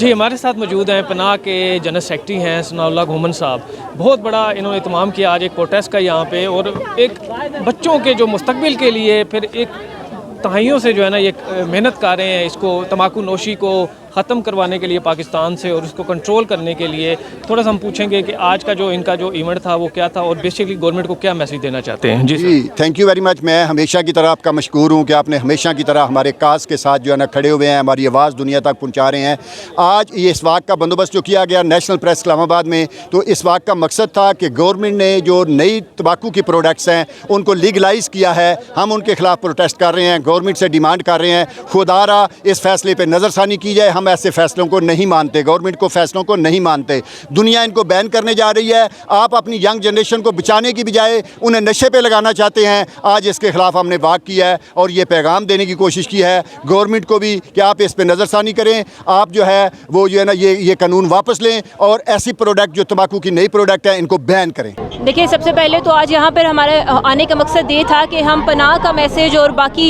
जी, हमारे साथ मौजूद हैं पनाह के जनरल सेक्रेटरी हैं सनाउल्लाह घूमन साहब। बहुत बड़ा इन्होंने इत्माम किया आज एक प्रोटेस्ट का यहाँ पे, और एक बच्चों के जो मुस्तकबिल के लिए फिर एक दहाइयों से जो है ना ये मेहनत कर रहे हैं इसको तंबाकू नोशी को ख़त्म करवाने के लिए पाकिस्तान से, और उसको कंट्रोल करने के लिए। थोड़ा सा हम पूछेंगे कि आज का जो इनका जो इवेंट था वो क्या था, और बेसिकली गवर्नमेंट को क्या मैसेज देना चाहते हैं। जी थैंक यू वेरी मच। मैं हमेशा की तरह आपका मशकूर हूँ कि आपने हमेशा की तरह हमारे काज के साथ जो है ना खड़े हुए हैं, हमारी आवाज़ दुनिया तक पहुँचा रहे हैं। आज ये इस वाक़ का बंदोबस्त जो किया गया नेशनल प्रेस इस्लामाबाद में, तो इस वाक़ का मकसद था कि गवर्नमेंट ने जो नई तंबाकू की प्रोडक्ट्स हैं उनको लीगलाइज़ किया है। हम उनके ख़िलाफ़ प्रोटेस्ट कर रहे हैं, गवर्नमेंट से डिमांड कर रहे हैं खुदारा इस फैसले पर नज़रसानी की जाए। हम ऐसे फैसलों को नहीं मानते, गवर्नमेंट को फैसलों को नहीं मानते। दुनिया इनको बैन करने जा रही है। आप अपनी यंग जनरेशन को बचाने की बजाय उन्हें नशे पे लगाना चाहते हैं। आज इसके खिलाफ हमने वाक किया है और ये पैगाम देने की कोशिश की है गवर्नमेंट को भी कि आप इस पे नज़रसानी करें। आप जो है वो जो है ना ये कानून वापस लें और ऐसी प्रोडक्ट जो तंबाकू की नई प्रोडक्ट है इनको बैन करें। देखिए, सबसे पहले तो आज यहाँ पर हमारे आने का मकसद ये था कि हम पनाह का मैसेज और बाकी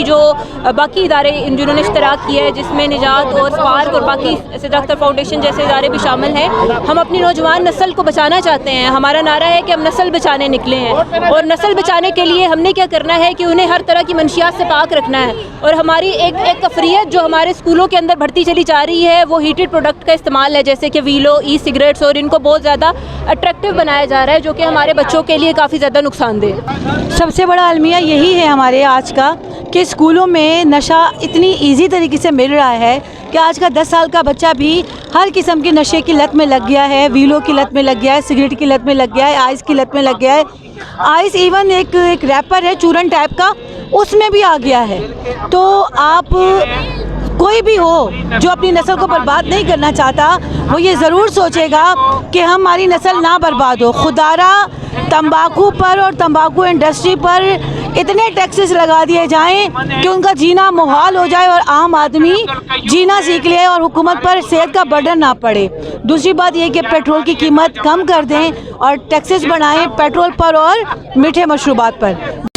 इदारे जिन्होंने इश्तराक किया है, जिसमें निजात और स्पार्क और बाकी अख्तर फाउंडेशन जैसे इदारे भी शामिल हैं, हम अपनी नौजवान नस्ल को बचाना चाहते हैं। हमारा नारा है कि हम नस्ल बचाने निकले हैं, और नस्ल बचाने के लिए हमने क्या करना है कि उन्हें हर तरह की मंशियात से पाक रखना है। और हमारी एक अफरियत जो हमारे स्कूलों के अंदर बढ़ती चली जा रही है वो हीटेड प्रोडक्ट का इस्तेमाल है, जैसे कि वीलो, ई सिगरेट्स, और इनको बहुत ज़्यादा अट्रैक्टिव बनाया जा रहा है, जो कि हमारे बच्चों के लिए काफ़ी ज़्यादा नुकसानदेह। सबसे बड़ा अलमिया यही है हमारे आज का कि स्कूलों में नशा इतनी ईजी तरीके से मिल रहा है कि आज का 10 साल का बच्चा भी हर किस्म के नशे की लत में लग गया है। वीलो की लत में लग गया है, सिगरेट की लत में लग गया है, आइस की लत में लग गया है। आइस इवन एक रैपर है चूरन टाइप का, उसमें भी आ गया है। तो आप कोई भी हो जो अपनी नस्ल को बर्बाद नहीं करना चाहता, वो ये ज़रूर सोचेगा कि हमारी नस्ल ना बर्बाद हो। खुदारा तंबाकू पर और तंबाकू इंडस्ट्री पर इतने टैक्सेस लगा दिए जाएं कि उनका जीना मुहाल हो जाए और आम आदमी जीना सीख ले और हुकूमत पर सेहत का बर्डन ना पड़े। दूसरी बात यह कि पेट्रोल की कीमत कम कर दें और टैक्सेस बढ़ाएं पेट्रोल पर और मीठे मशरूबात पर।